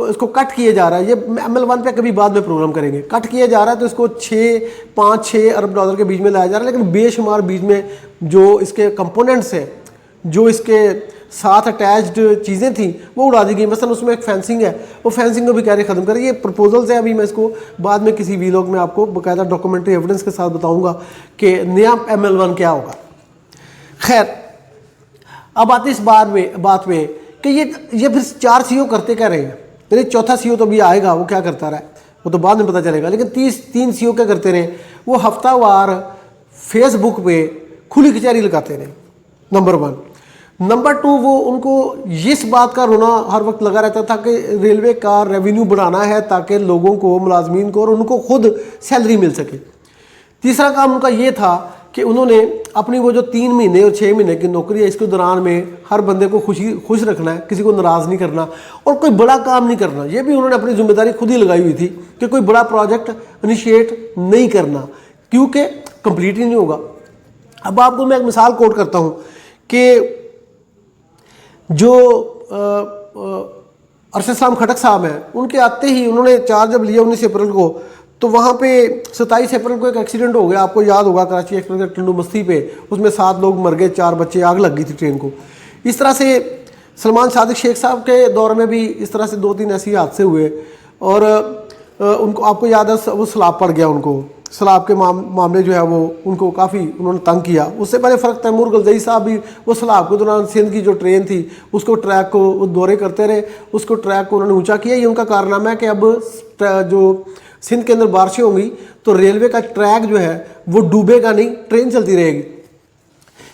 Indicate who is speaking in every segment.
Speaker 1: اس کو کٹ کیا جا رہا ہے. یہ ML1 پہ کبھی بعد میں پروگرام کریں گے. کٹ کیا جا رہا ہے تو اس کو 5-6 ارب ڈالر کے بیچ میں لایا جا رہا ہے, لیکن بے شمار بیچ میں جو اس کے کمپوننٹس ہیں, جو اس کے ساتھ اٹیچڈ چیزیں تھیں وہ اڑا دی گئی. مثلا اس میں ایک فینسنگ ہے, وہ فینسنگ کو بھی کہہ رہے ختم کریں. یہ پرپوزلز ہیں, ابھی میں اس کو بعد میں کسی ویلاگ میں آپ کو باقاعدہ ڈاکومنٹری ایویڈنس کے ساتھ بتاؤں گا کہ نیا ML1 کیا ہوگا. خیر, اب آتے اس بات میں کہ یہ پھر 4 CEO کرتے کیا رہے ہیں. یعنی چوتھا CEO تو ابھی آئے گا, وہ کیا کرتا رہا ہے وہ تو بعد میں پتہ چلے گا. لیکن 3 CEO کیا کرتے رہے, وہ ہفتہ وار فیس بک پہ کھلی کچہری لگاتے رہے. نمبر 1. نمبر 2, وہ ان کو اس بات کا رونا ہر وقت لگا رہتا تھا کہ ریلوے کا ریونیو بڑھانا ہے تاکہ لوگوں کو, ملازمین کو اور ان کو خود سیلری مل سکے. تیسرا کام ان کا یہ تھا کہ انہوں نے اپنی وہ جو 3 مہینے اور 6 مہینے کی نوکری ہے, اس کے دوران میں ہر بندے کو خوش رکھنا ہے, کسی کو ناراض نہیں کرنا اور کوئی بڑا کام نہیں کرنا. یہ بھی انہوں نے اپنی ذمہ داری خود ہی لگائی ہوئی تھی کہ کوئی بڑا پروجیکٹ انیشیٹ نہیں کرنا, کیونکہ کمپلیٹ ہی نہیں ہوگا. اب آپ کو میں ایک مثال کوٹ کرتا ہوں کہ جو ارشد اسلام کھٹک صاحب ہیں, ان کے آتے ہی انہوں نے چارج جب لیا 19 اپریل کو, تو وہاں پہ 27 اپریل کو ایک ایکسیڈنٹ ہو گیا. آپ کو یاد ہوگا کراچی ایکسپریس کے ٹنڈو مستی پہ, اس میں 7 لوگ مر گئے, 4 بچے, آگ لگ گئی تھی ٹرین کو. اس طرح سے سلمان صادق شیخ صاحب کے دور میں بھی اس طرح سے 2-3 ایسے حادثے ہوئے, اور ان کو آپ کو یاد ہے وہ سیلاب پڑ گیا. ان کو سیلاب کے معاملے جو ہے وہ ان کو کافی انہوں نے تنگ کیا. اس سے پہلے فرق تیمور غلزئی صاحب بھی وہ سیلاب کے دوران سندھ کی جو ٹرین تھی اس کو ٹریک کو وہ دورے کرتے رہے, اس کو ٹریک کو انہوں نے اونچا کیا. یہ ان کا کارنامہ ہے کہ اب جو سندھ کے اندر بارشیں ہوں گی تو ریلوے کا ٹریک جو ہے وہ ڈوبے گا نہیں, ٹرین چلتی رہے گی.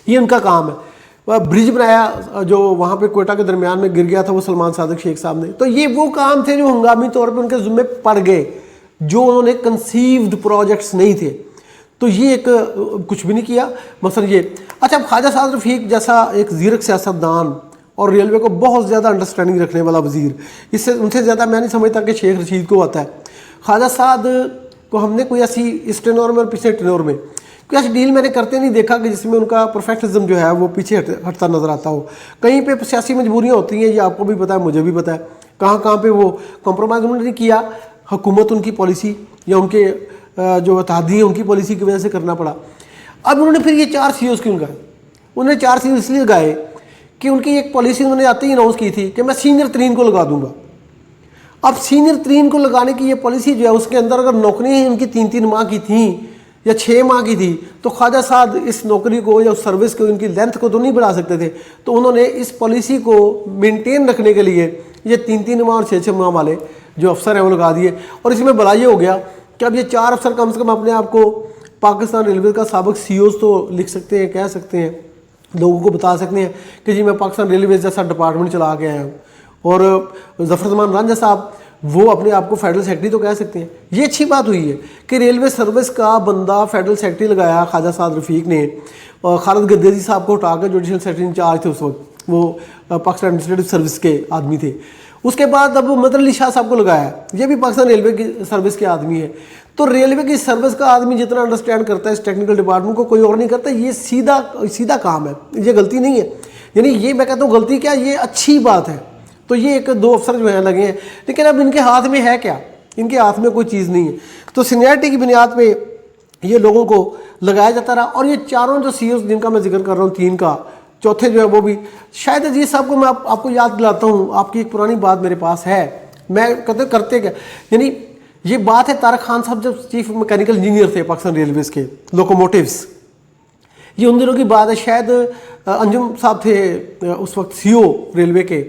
Speaker 1: یہ ان کا کام ہے. برج بنایا جو وہاں پہ کوئٹہ کے درمیان میں گر گیا تھا, وہ سلمان صادق شیخ صاحب نے. تو یہ وہ کام تھے جو ہنگامی طور پہ ان کے ذمے پڑ گئے, جو انہوں نے کنسیوڈ پروجیکٹس نہیں تھے. تو یہ ایک کچھ بھی نہیں کیا. مثلا یہ اچھا, خواجہ سعد رفیق جیسا ایک زیرک سیاستدان اور ریلوے کو بہت زیادہ انڈرسٹینڈنگ رکھنے والا وزیر, ان سے زیادہ میں نہیں سمجھتا کہ شیخ رشید کو آتا ہے. خواجہ سعد کو ہم نے کوئی ایسی اس ٹینور میں اور پچھلے ٹینور میں کوئی ایسی ڈیل میں نے کرتے نہیں دیکھا کہ جس میں ان کا پروفیشنلزم جو ہے وہ پیچھے ہٹتا نظر آتا ہو. کہیں پہ سیاسی مجبوریاں ہوتی ہیں, یہ آپ کو بھی پتہ ہے, مجھے بھی پتہ ہے, کہاں پہ وہ کمپرومائز انہوں نے نہیں کیا. حکومت ان کی پالیسی یا ان کے جو اتحادی ہیں ان کی پالیسی کی وجہ سے کرنا پڑا. اب انہوں نے پھر یہ 4 CEOs کیوں لگائے؟ انہوں نے 4 CEOs اس لیے لگائے کہ ان کی ایک پالیسی انہوں نے آتے ہی اناؤنس کی تھی کہ میں سینئر ترین کو لگا دوں گا. اب سینئر ترین کو لگانے کی یہ پالیسی جو ہے اس کے اندر اگر نوکریاں ان کی 3-3 ماہ کی تھیں یا 6 ماہ کی تھی تو خواجہ صاحب اس نوکری کو یا اس سروس کو, ان کی لینتھ کو تو نہیں بڑھا سکتے تھے. تو انہوں نے اس پالیسی کو مینٹین رکھنے کے لیے یہ 3-3 ماہ اور 6-6 ماہ والے جو افسر ہیں وہ لگا دیے. اور اس میں بڑا یہ ہو گیا کہ اب یہ 4 افسر کم سے کم اپنے آپ کو پاکستان ریلوے کا سابق CEOs تو لکھ سکتے ہیں, کہہ سکتے ہیں, لوگوں کو بتا سکتے ہیں کہ جی میں پاکستان ریلوے جیسا ڈپارٹمنٹ چلا کے آیا ہوں. اور ظفر زمان رانجھا صاحب وہ اپنے آپ کو فیڈرل سیکرٹری تو کہہ سکتے ہیں. یہ اچھی بات ہوئی ہے کہ ریلوے سروس کا بندہ فیڈرل سیکرٹری لگایا خواجہ سعد رفیق نے, اور خالد گدیزی صاحب کو ہٹا کے جوڈیشل سیکرٹری انچارج تھے اس وقت, وہ پاکستان ایڈمنسٹریٹو سروس کے آدمی تھے. اس کے بعد اب مدر علی شاہ صاحب کو لگایا, یہ بھی پاکستان ریلوے کی سروس کے آدمی ہے. تو ریلوے کی سروس کا آدمی جتنا انڈرسٹینڈ کرتا ہے اس ٹیکنیکل ڈپارٹمنٹ کو, کوئی اور نہیں کرتا. یہ سیدھا کام ہے, یہ غلطی نہیں ہے. یعنی یہ میں کہتا ہوں غلطی کیا, یہ اچھی بات ہے. تو یہ 1-2 افسر جو ہیں لگے ہیں, لیکن اب ان کے ہاتھ میں ہے کیا؟ ان کے ہاتھ میں کوئی چیز نہیں ہے. تو سینئرٹی کی بنیاد پہ یہ لوگوں کو لگایا جاتا رہا. اور یہ 4 جو CEOs جن کا میں ذکر کر رہا ہوں, 3 کا, چوتھے جو ہے وہ بھی شاید عزیز صاحب کو میں آپ کو یاد دلاتا ہوں. آپ کی ایک پرانی بات میرے پاس ہے, میں کرتے کیا, یعنی یہ بات ہے طارق خان صاحب جب چیف میکینیکل انجینئر تھے پاکستان ریلویز کے لوکوموٹیوز, یہ ان دنوں کی بات ہے. شاید انجم صاحب تھے اس وقت CEO ریلوے کے.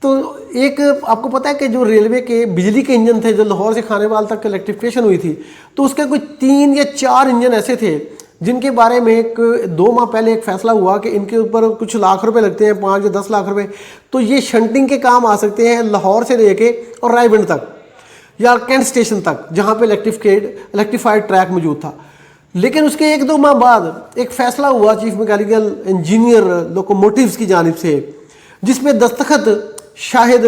Speaker 1: تو ایک آپ کو پتہ ہے کہ جو ریلوے کے بجلی کے انجن تھے جو لاہور سے کھانے وال تک الیکٹریفیکیشن ہوئی تھی, تو اس کے کوئی 3 یا 4 انجن ایسے تھے جن کے بارے میں 2 ماہ پہلے ایک فیصلہ ہوا کہ ان کے اوپر کچھ لاکھ روپے لگتے ہیں, 5 یا 10 لاکھ روپے. تو یہ شنٹنگ کے کام آ سکتے ہیں لاہور سے لے کے اور رائے بنڈ تک یا کینٹ اسٹیشن تک جہاں پہ الیکٹریفائڈ ٹریک موجود تھا. لیکن اس کے 1-2 ماہ بعد ایک فیصلہ ہوا چیف میکینیکل انجینئر لوکوموٹیوز کی جانب سے, جس میں دستخط شاہد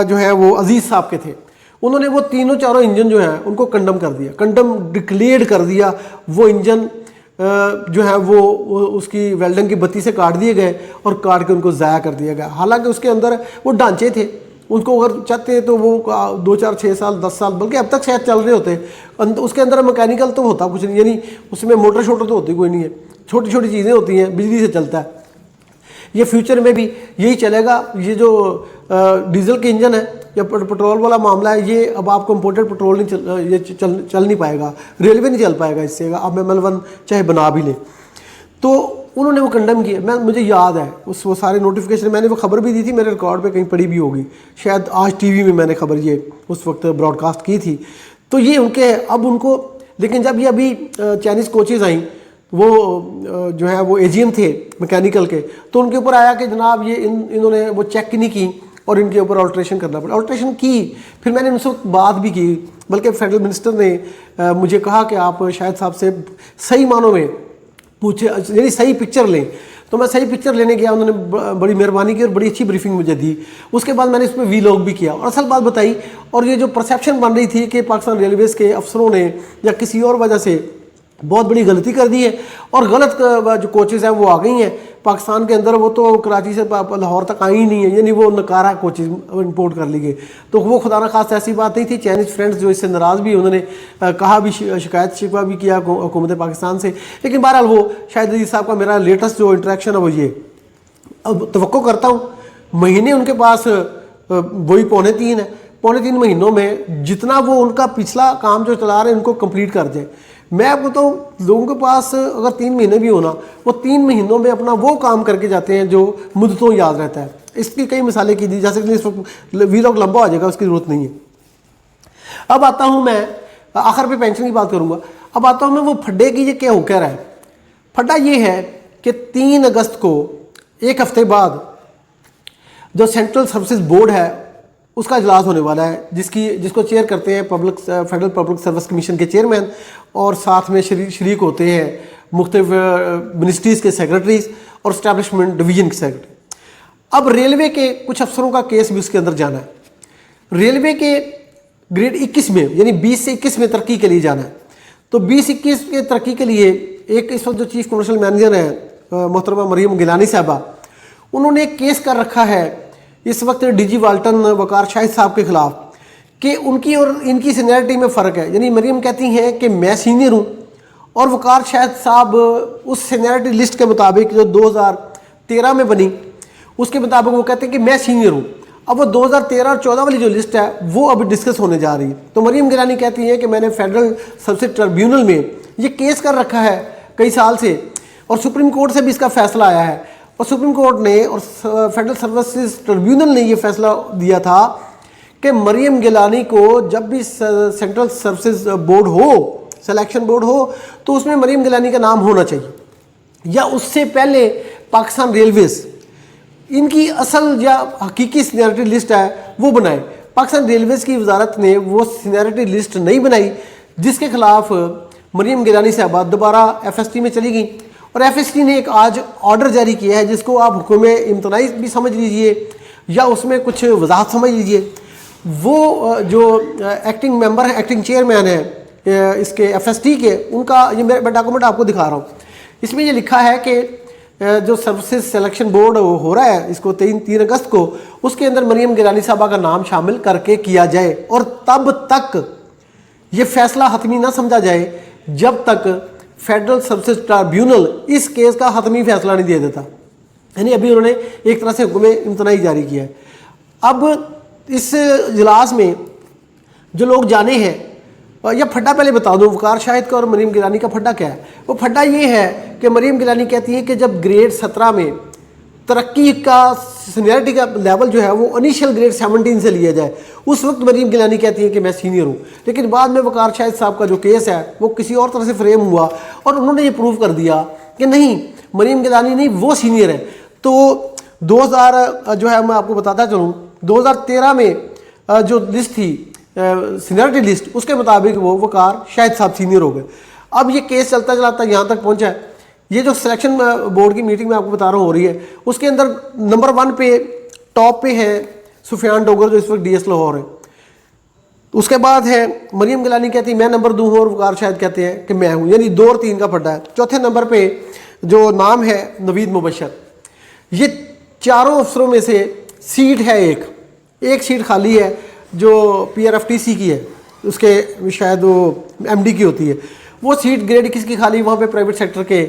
Speaker 1: جو ہے وہ عزیز صاحب کے تھے. انہوں نے وہ 3-4 انجن جو ہیں ان کو کنڈم کر دیا, کنڈم ڈکلیئرڈ کر دیا. وہ انجن جو ہے وہ اس کی ویلڈنگ کی بتی سے کاٹ دیے گئے اور کاٹ کے ان کو ضائع کر دیا گیا. حالانکہ اس کے اندر وہ ڈھانچے تھے, ان کو اگر چاہتے ہیں تو وہ 2 4 6 سال 10 سال بلکہ اب تک شاید چل رہے ہوتے ہیں. اس کے اندر مکینیکل تو ہوتا کچھ نہیں, یعنی اس میں موٹر شوٹر تو ہوتی کوئی نہیں ہے, چھوٹی چھوٹی چیزیں ہوتی ہیں, بجلی سے چلتا ہے. یہ فیوچر میں بھی یہی چلے گا. یہ جو ڈیزل کے انجن ہے یا پٹرول والا معاملہ ہے, یہ اب آپ کو امپورٹڈ پٹرول نہیں چل نہیں پائے گا, ریلوے نہیں چل پائے گا اس سے, اب ML1 چاہے بنا بھی لیں. تو انہوں نے وہ کنڈم کیا. مجھے یاد ہے وہ سارے نوٹیفیکیشن, میں نے وہ خبر بھی دی تھی, میرے ریکارڈ پہ کہیں پڑی بھی ہوگی, شاید آج ٹی وی میں نے خبر یہ اس وقت براڈ کاسٹ کی تھی. تو یہ ان کے اب ان کو, لیکن جب یہ ابھی چائنیز کوچز آئیں, وہ جو ہے وہ AGM تھے میکینیکل کے, تو ان کے اوپر آیا کہ جناب یہ انہوں نے وہ چیک نہیں کی اور ان کے اوپر آلٹریشن کرنا پڑا. آلٹریشن کی, پھر میں نے ان سے بات بھی کی, بلکہ فیڈرل منسٹر نے مجھے کہا کہ آپ شاہد صاحب سے صحیح معنوں میں پوچھے, یعنی صحیح پکچر لیں. تو میں صحیح پکچر لینے گیا, انہوں نے بڑی مہربانی کی اور بڑی اچھی بریفنگ مجھے دی. اس کے بعد میں نے اس پہ ویلاگ بھی کیا اور اصل بات بتائی. اور یہ جو پرسیپشن بن رہی تھی کہ پاکستان ریلویز کے افسروں نے یا کسی اور وجہ سے بہت بڑی غلطی کر دی ہے اور غلط جو کوچز ہیں وہ آ گئی ہیں پاکستان کے اندر, وہ تو کراچی سے لاہور تک آئی ہی نہیں ہے, یعنی وہ نکارہ کوچز امپورٹ کر لی گئی. تو وہ خدا نخواستہ ایسی بات نہیں تھی. چائنیز فرینڈز جو اس سے ناراض بھی, انہوں نے کہا بھی, شکایت شکوہ بھی کیا حکومت پاکستان سے. لیکن بہرحال وہ شاہد عزیز صاحب کا میرا لیٹسٹ جو انٹریکشن ہے وہ یہ, اب توقع کرتا ہوں مہینے ان کے پاس وہی 3.25 ہے, 3.25 مہینوں میں جتنا وہ ان کا پچھلا کام جو چلا رہے ہیں ان کو کمپلیٹ کر جائے. میں آپ کو بتاؤں, لوگوں کے پاس اگر 3 مہینے بھی ہونا, وہ 3 مہینوں میں اپنا وہ کام کر کے جاتے ہیں جو مدتوں یاد رہتا ہے. اس کی کئی مثالیں کی دی جا سکتی ہیں, اس وقت ویلاگ لمبا ہو جائے گا, اس کی ضرورت نہیں ہے. اب آتا ہوں میں آخر پہ پینشن کی بات کروں گا. اب آتا ہوں میں وہ پھڈے کی یہ کیا ہو کہہ رہا ہے. پھڈا یہ ہے کہ 3 اگست کو ایک ہفتے بعد جو سینٹرل سروسز بورڈ ہے اس کا اجلاس ہونے والا ہے, جس کو چیئر کرتے ہیں فیڈرل پبلک سروس کمیشن کے چیئرمین, اور ساتھ میں شریک ہوتے ہیں مختلف منسٹریز کے سیکرٹریز اور اسٹیبلشمنٹ ڈویژن کے سیکرٹری. اب ریلوے کے کچھ افسروں کا کیس بھی اس کے اندر جانا ہے. ریلوے کے گریڈ 21 میں, یعنی 20 سے 21 میں ترقی کے لیے جانا ہے. تو 20-21 کے ترقی کے لیے ایک اس وقت جو چیف کمرشل مینیجر ہیں محترمہ مریم گیلانی صاحبہ, انہوں نے ایک کیس کر رکھا ہے اس وقت DG والٹن وقار شاہد صاحب کے خلاف کہ ان کی اور ان کی سینیئرٹی میں فرق ہے. یعنی مریم کہتی ہیں کہ میں سینئر ہوں اور وقار شاہد صاحب اس سینیئرٹی لسٹ کے مطابق جو 2013 میں بنی اس کے مطابق وہ کہتے ہیں کہ میں سینئر ہوں. اب وہ 2013 اور 14 والی جو لسٹ ہے وہ ابھی ڈسکس ہونے جا رہی ہے. تو مریم گیلانی کہتی ہیں کہ میں نے فیڈرل سروسز ٹریبیونل میں یہ کیس کر رکھا ہے کئی سال سے, اور سپریم کورٹ سے بھی اس کا فیصلہ آیا ہے, اور سپریم کورٹ نے اور فیڈرل سروسز ٹریبیونل نے یہ فیصلہ دیا تھا کہ مریم گیلانی کو جب بھی سینٹرل سروسز بورڈ ہو, سلیکشن بورڈ ہو, تو اس میں مریم گیلانی کا نام ہونا چاہیے, یا اس سے پہلے پاکستان ریلویز ان کی اصل یا حقیقی سینیئرٹی لسٹ ہے وہ بنائے. پاکستان ریلویز کی وزارت نے وہ سینیئرٹی لسٹ نہیں بنائی, جس کے خلاف مریم گیلانی صاحبہ دوبارہ FST میں چلی گئی, اور FST نے ایک آج آرڈر جاری کیا ہے جس کو آپ حکم امتناعی بھی سمجھ لیجئے یا اس میں کچھ وضاحت سمجھ لیجئے. وہ جو ایکٹنگ ممبر ہیں, ایکٹنگ چیئرمین ہیں اس کے FST کے, ان کا یہ میں ڈاکومنٹ آپ کو دکھا رہا ہوں. اس میں یہ لکھا ہے کہ جو سروسز سلیکشن بورڈ ہو رہا ہے اس کو 3 اگست کو, اس کے اندر مریم گیلانی صاحبہ کا نام شامل کر کے کیا جائے, اور تب تک یہ فیصلہ حتمی نہ سمجھا جائے جب تک فیڈرل سروسز ٹریبیونل اس کیس کا حتمی فیصلہ نہیں دے دیتا. یعنی ابھی انہوں نے ایک طرح سے حکم امتناعی جاری کیا ہے. اب اس اجلاس میں جو لوگ جانے ہیں, یا پھڈا پہلے بتا دوں وقار شاہد کا اور مریم گیلانی کا پھڈا کیا ہے. وہ پھڈا یہ ہے کہ مریم گیلانی کہتی ہے کہ جب گریڈ 17 میں ترقی کا سینیئرٹی کا لیول جو ہے وہ انیشیل گریڈ 17 سے لیا جائے, اس وقت مریم گیلانی کہتی ہے کہ میں سینئر ہوں. لیکن بعد میں وقار شاہد صاحب کا جو کیس ہے وہ کسی اور طرح سے فریم ہوا, اور انہوں نے یہ پروف کر دیا کہ نہیں, مریم گیلانی نہیں, وہ سینئر ہے. تو 2000 جو ہے میں آپ کو بتاتا چلوں, 2013 میں جو لسٹ تھی سینیئرٹی لسٹ, اس کے مطابق وہ وقار شاہد صاحب سینئر ہو گئے. اب یہ کیس چلتا چلاتا یہاں تک پہنچا ہے. یہ جو سلیکشن بورڈ کی میٹنگ میں آپ کو بتا رہا ہوں ہو رہی ہے, اس کے اندر نمبر 1 پہ ٹاپ پہ ہے سفیان ڈوگر جو اس وقت DS لاہور ہے. اس کے بعد ہے مریم گیلانی کہتی ہے میں نمبر 2 ہوں, اور وقار شاہد کہتے ہیں کہ میں ہوں, یعنی 2 اور 3 کا پھڈا ہے. چوتھے نمبر پہ جو نام ہے نوید مبشر. یہ چاروں افسروں میں سے سیٹ ہے ایک, ایک سیٹ خالی ہے جو PRFTC کی ہے, اس کے شاید وہ MD کی ہوتی ہے, وہ سیٹ گریڈ 21 کی خالی, وہاں پہ پرائیویٹ سیکٹر کے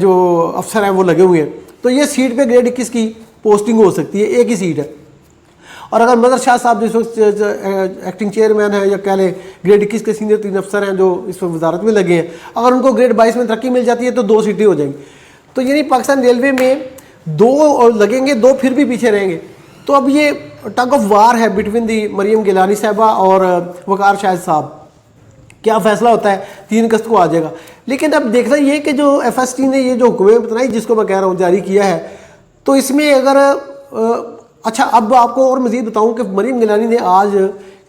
Speaker 1: جو افسر ہیں وہ لگے ہوئے ہیں. تو یہ سیٹ پہ گریڈ 21 کی پوسٹنگ ہو سکتی ہے, ایک ہی سیٹ ہے. اور اگر مظہر شاہ صاحب جس وقت ایکٹنگ چیئرمین ہیں یا کہہ لیں گریڈ 21 کے سینئر 3 افسر ہیں جو اس وقت وزارت میں لگے ہیں, اگر ان کو گریڈ 22 میں ترقی مل جاتی ہے تو 2 سیٹیں ہو جائیں گی. تو یعنی پاکستان ریلوے میں 2 لگیں گے, 2 پھر بھی پیچھے رہیں گے. تو اب یہ ٹگ آف وار ہے بٹوین دی مریم گیلانی صاحبہ اور وقار شاہد صاحب. کیا فیصلہ ہوتا ہے 3 اگست کو آ جائے گا. لیکن اب دیکھنا یہ کہ جو FST نے یہ جو حکمیں بتنائی جس کو میں کہہ رہا ہوں جاری کیا ہے, تو اس میں اگر اچھا اب آپ کو اور مزید بتاؤں کہ مریم گیلانی نے آج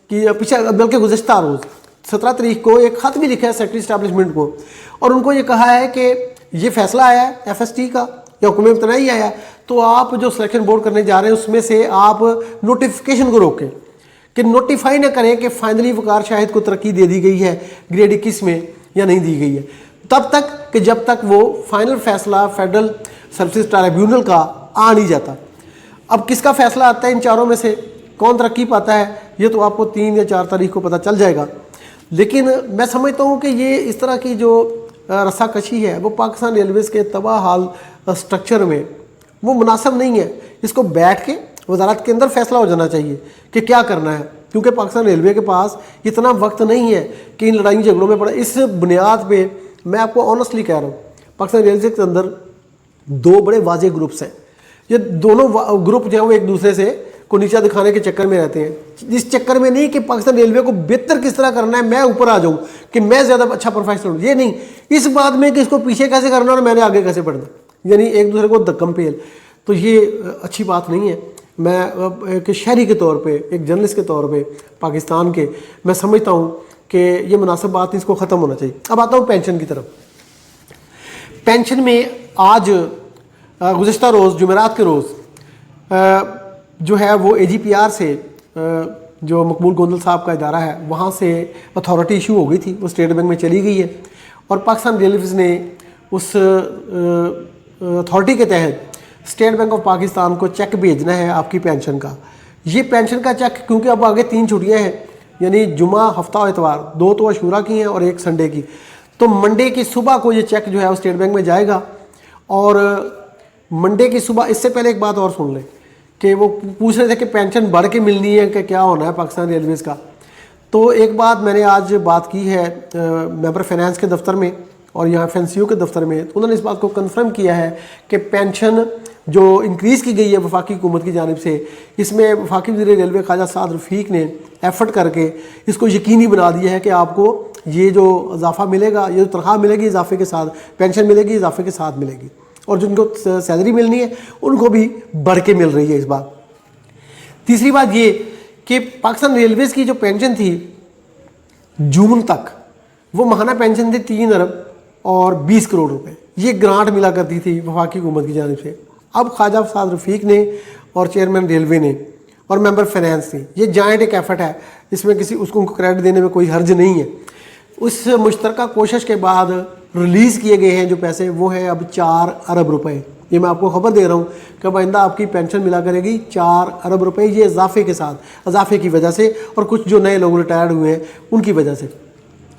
Speaker 1: کی پیچھے بلکہ گزشتہ روز 17 تاریخ کو ایک خط بھی لکھا ہے سیکرٹری اسٹیبلشمنٹ کو, اور ان کو یہ کہا ہے کہ یہ فیصلہ آیا ہے FST کا یا حکم امتناعی آیا ہے, تو آپ جو سلیکشن بورڈ کرنے جا رہے ہیں اس میں سے آپ نوٹیفیکیشن کو روکیں کہ نوٹیفائی نہ کریں کہ فائنلی وقار شاہد کو ترقی دے دی گئی ہے گریڈ 21 میں یا نہیں دی گئی ہے, تب تک کہ جب تک وہ فائنل فیصلہ فیڈرل سروسز ٹرائبیونل کا آ نہیں جاتا. اب کس کا فیصلہ آتا ہے ان چاروں میں سے, کون ترقی پاتا ہے, یہ تو آپ کو 3 یا 4 تاریخ کو پتہ چل جائے گا. لیکن میں سمجھتا ہوں کہ یہ اس طرح کی جو رسا کشی ہے وہ پاکستان ریلویز کے تباہ حال سٹرکچر میں وہ مناسب نہیں ہے. اس کو بیٹھ کے وزارت کے اندر فیصلہ ہو جانا چاہیے کہ کیا کرنا ہے, کیونکہ پاکستان ریلوے کے پاس اتنا وقت نہیں ہے کہ ان لڑائی جھگڑوں میں پڑے. اس بنیاد پہ میں آپ کو آنیسٹلی کہہ رہا ہوں, پاکستان ریلوے کے اندر 2 بڑے واضح گروپس ہیں. یہ دونوں گروپ جو ہیں وہ ایک دوسرے سے کو نیچا دکھانے کے چکر میں رہتے ہیں. اس چکر میں نہیں کہ پاکستان ریلوے کو بہتر کس طرح کرنا ہے, میں اوپر آ جاؤں کہ میں زیادہ اچھا پروفیشنل ہوں, یہ نہیں. اس بات میں کہ اس کو پیچھے کیسے کرنا اور میں نے آگے کیسے بڑھنا, یعنی ایک دوسرے کو دھکم پیل. تو یہ اچھی بات نہیں ہے. میں ایک شہری کے طور پہ, ایک جرنلسٹ کے طور پہ پاکستان کے, میں سمجھتا ہوں کہ یہ مناسب بات نہیں, اس کو ختم ہونا چاہیے. اب آتا ہوں پینشن کی طرف. پینشن میں آج گزشتہ روز جمعرات کے روز جو ہے وہ AGPR سے جو مقبول گوندل صاحب کا ادارہ ہے وہاں سے اتھارٹی ایشو ہو گئی تھی, وہ اسٹیٹ بینک میں چلی گئی ہے, اور پاکستان ریلویز نے اس اتھارٹی کے تحت اسٹیٹ بینک آف پاکستان کو چیک بھیجنا ہے آپ کی پینشن کا. یہ پینشن کا چیک کیونکہ اب آگے 3 چھٹیاں ہیں, یعنی جمعہ, ہفتہ و اتوار, 2 تو عاشورہ کی ہیں اور 1 سنڈے کی, تو منڈے کی صبح کو یہ چیک جو ہے وہ اسٹیٹ بینک میں جائے گا. اور منڈے کی صبح, اس سے پہلے ایک بات اور سن لیں کہ وہ پوچھ رہے تھے کہ پینشن بڑھ کے ملنی ہے کہ کیا ہونا ہے پاکستان ریلویز کا. تو ایک بات میں نے آج بات کی ہے ممبر فائنانس کے دفتر میں اور یہاں FNCO کے دفتر میں, انہوں نے اس بات کو کنفرم کیا ہے کہ پینشن جو انکریز کی گئی ہے وفاقی حکومت کی جانب سے, اس میں وفاقی وزیر ریلوے خواجہ سعد رفیق نے ایفرٹ کر کے اس کو یقینی بنا دیا ہے کہ آپ کو یہ جو اضافہ ملے گا, یہ جو تنخواہ ملے گی اضافے کے ساتھ, پینشن ملے گی اضافے کے ساتھ ملے گی, اور جن کو سیلری ملنی ہے ان کو بھی بڑھ کے مل رہی ہے اس بار. تیسری بات یہ کہ پاکستان ریلویز کی جو پینشن تھی جون تک, وہ ماہانہ پینشن تھی 3 ارب اور 20 کروڑ روپے, یہ گرانٹ ملا کرتی تھی وفاقی حکومت کی جانب سے. اب خواجہ سعد رفیق نے اور چیئرمین ریلوے نے اور ممبر فائنانس نے, یہ جائنٹ ایک ایفرٹ ہے, اس میں کسی اس کو کریڈٹ دینے میں کوئی حرج نہیں ہے. اس مشترکہ کوشش کے بعد ریلیز کیے گئے ہیں جو پیسے, وہ ہیں اب 4 ارب روپے. یہ میں آپ کو خبر دے رہا ہوں کہ اب آئندہ آپ کی پینشن ملا کرے گی 4 ارب روپے, یہ اضافے کے ساتھ, اضافے کی وجہ سے, اور کچھ جو نئے لوگ ریٹائرڈ ہوئے ہیں ان کی وجہ سے.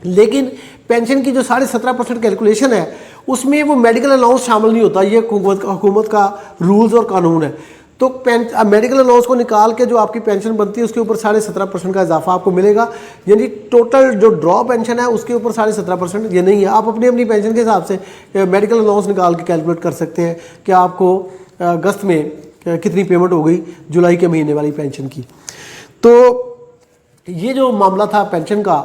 Speaker 1: لیکن پینشن کی جو 17.5% کیلکولیشن ہے اس میں وہ میڈیکل الاؤنس شامل نہیں ہوتا, یہ حکومت کا رولز اور قانون ہے. تو میڈیکل الاؤنس کو نکال کے جو آپ کی پینشن بنتی ہے اس کے اوپر 17.5% کا اضافہ آپ کو ملے گا, یعنی ٹوٹل جو ڈرا پینشن ہے اس کے اوپر 17.5% یہ نہیں ہے. آپ اپنی پینشن کے حساب سے میڈیکل الاؤنس نکال کے کیلکولیٹ کر سکتے ہیں کہ آپ کو اگست میں کتنی پیمنٹ ہو گئی جولائی کے مہینے والی پینشن کی. تو یہ جو معاملہ تھا پینشن کا,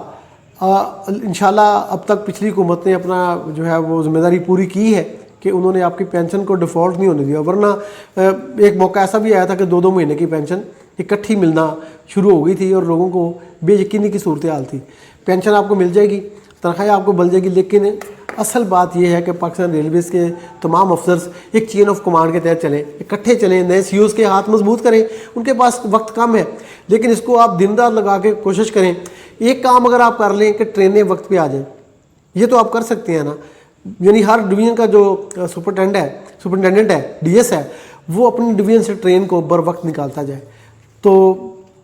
Speaker 1: انشاءاللہ اب تک پچھلی حکومت نے اپنا جو ہے وہ ذمہ داری پوری کی ہے کہ انہوں نے آپ کی پینشن کو ڈیفالٹ نہیں ہونے دیا. ورنہ ایک موقع ایسا بھی آیا تھا کہ 2 مہینے کی پینشن اکٹھی ملنا شروع ہو گئی تھی اور لوگوں کو بے یقینی کی صورتحال تھی. پینشن آپ کو مل جائے گی, تنخواہیں آپ کو مل جائے گی, لیکن اصل بات یہ ہے کہ پاکستان ریلویز کے تمام افسرز ایک چین آف کمانڈ کے تحت چلیں, اکٹھے چلیں, نئے CEOs کے ہاتھ مضبوط کریں. ان کے پاس وقت کم ہے لیکن اس کو آپ دن رات لگا کے کوشش کریں. ایک کام اگر آپ کر لیں کہ ٹرینیں وقت پہ آ جائیں, یہ تو آپ کر سکتے ہیں نا, یعنی ہر ڈویژن کا جو سپرنٹینڈنٹ ہے DS ہے وہ اپنی ڈویژن سے ٹرین کو بر وقت نکالتا جائے. تو